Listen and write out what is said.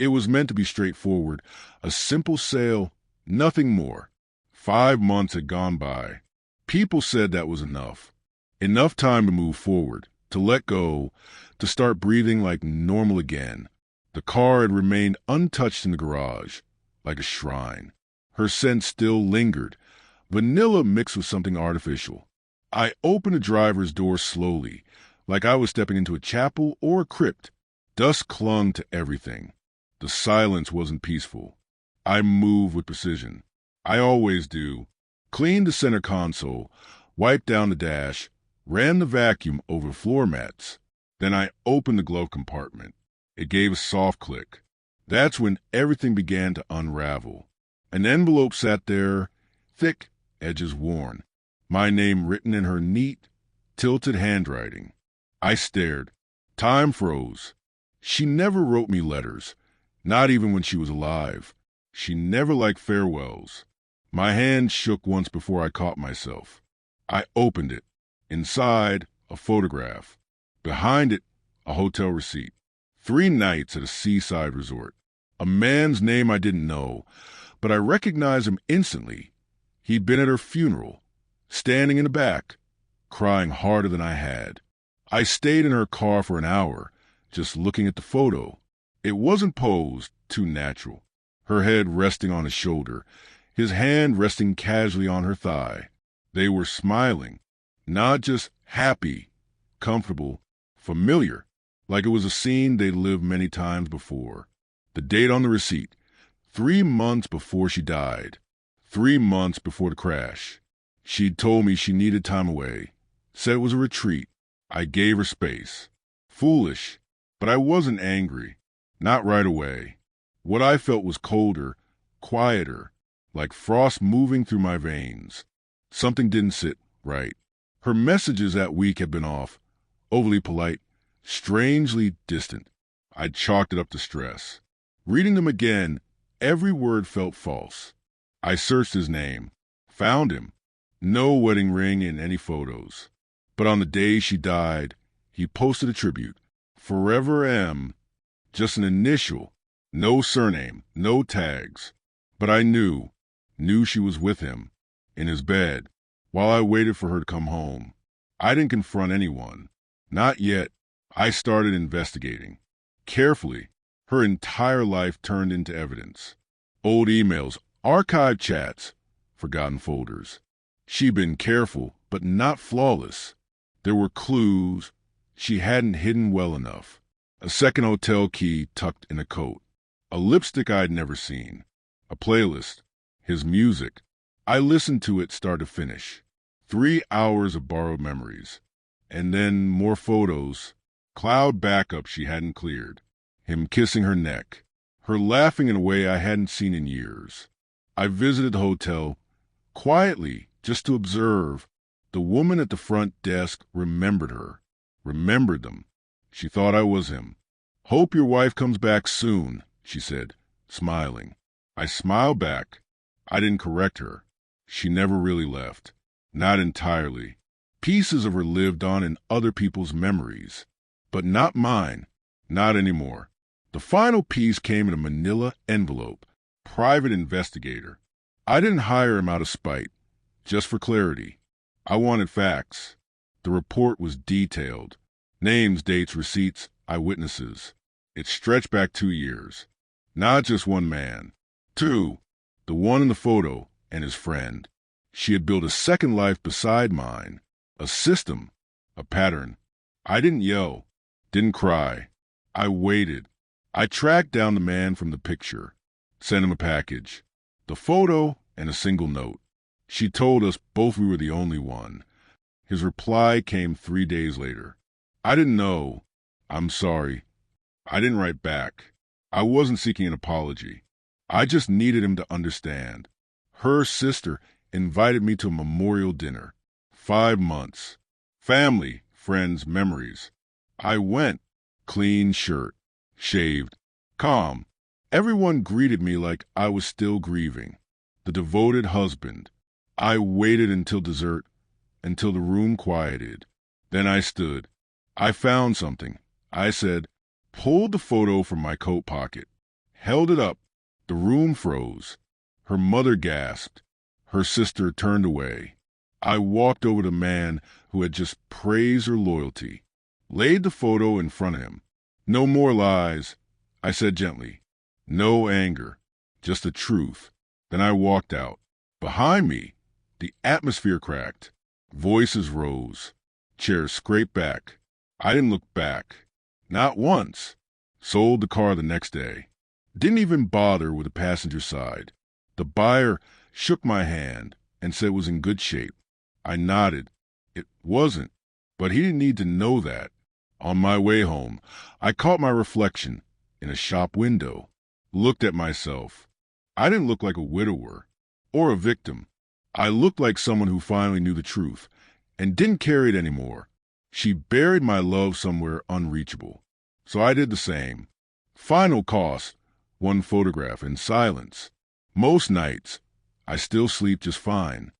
It was meant to be straightforward, a simple sale, nothing more. 5 months had gone by. People said that was enough. Enough time to move forward, to let go, to start breathing like normal again. The car had remained untouched in the garage, like a shrine. Her scent still lingered, vanilla mixed with something artificial. I opened the driver's door slowly, like I was stepping into a chapel or a crypt. Dust clung to everything. The silence wasn't peaceful. I moved with precision. I always do. Cleaned the center console, wiped down the dash, ran the vacuum over floor mats. Then I opened the glove compartment. It gave a soft click. That's when everything began to unravel. An envelope sat there, thick, edges worn. My name written in her neat, tilted handwriting. I stared. Time froze. She never wrote me letters, not even when she was alive. She never liked farewells. My hand shook once before I caught myself. I opened it. Inside, a photograph. Behind it, a hotel receipt. 3 nights at a seaside resort. A man's name I didn't know, but I recognized him instantly. He'd been at her funeral, standing in the back, crying harder than I had. I stayed in her car for an hour, just looking at the photo. It wasn't posed, too natural. Her head resting on his shoulder, his hand resting casually on her thigh. They were smiling, not just happy, comfortable, familiar, like it was a scene they'd lived many times before. The date on the receipt, 3 months before she died, 3 months before the crash. She'd told me she needed time away, said it was a retreat. I gave her space. Foolish, but I wasn't angry. Not right away. What I felt was colder, quieter, like frost moving through my veins. Something didn't sit right. Her messages that week had been off, overly polite, strangely distant. I chalked it up to stress. Reading them again, every word felt false. I searched his name, found him. No wedding ring in any photos. But on the day she died, he posted a tribute. Forever M. Just an initial. No surname, no tags. But I knew she was with him, in his bed, while I waited for her to come home. I didn't confront anyone. Not yet. I started investigating. Carefully, her entire life turned into evidence. Old emails, archived chats, forgotten folders. She'd been careful, but not flawless. There were clues she hadn't hidden well enough. A second hotel key tucked in a coat. A lipstick I'd never seen. A playlist. His music. I listened to it start to finish. 3 hours of borrowed memories. And then more photos. Cloud backup she hadn't cleared. Him kissing her neck. Her laughing in a way I hadn't seen in years. I visited the hotel, quietly, just to observe. The woman at the front desk remembered her. Remembered them. She thought I was him. "Hope your wife comes back soon," she said, smiling. I smiled back. I didn't correct her. She never really left. Not entirely. Pieces of her lived on in other people's memories. But not mine. Not anymore. The final piece came in a manila envelope. Private investigator. I didn't hire him out of spite. Just for clarity. I wanted facts. The report was detailed. Names, dates, receipts, eyewitnesses. It stretched back 2 years. Not just one man. 2. The one in the photo and his friend. She had built a second life beside mine. A system. A pattern. I didn't yell. Didn't cry. I waited. I tracked down the man from the picture. Sent him a package. The photo and a single note. She told us both we were the only one. His reply came 3 days later. I didn't know. I'm sorry. I didn't write back. I wasn't seeking an apology. I just needed him to understand. Her sister invited me to a memorial dinner. 5 months. Family, friends, memories. I went. Clean shirt. Shaved. Calm. Everyone greeted me like I was still grieving. The devoted husband. I waited until dessert, until the room quieted. Then I stood. I found something. I said, pulled the photo from my coat pocket. held it up. The room froze. Her mother gasped. Her sister turned away. I walked over to the man who had just praised her loyalty, laid the photo in front of him. No more lies, I said gently. No anger, just the truth. Then I walked out. Behind me, the atmosphere cracked. Voices rose. Chairs scraped back. I didn't look back. Not once. Sold the car the next day. Didn't even bother with the passenger side. The buyer shook my hand and said it was in good shape. I nodded. It wasn't, but he didn't need to know that. On my way home, I caught my reflection in a shop window. Looked at myself. I didn't look like a widower or a victim. I looked like someone who finally knew the truth and didn't carry it anymore. She buried my love somewhere unreachable. So I did the same. Final cost, one photograph in silence. Most nights, I still sleep just fine.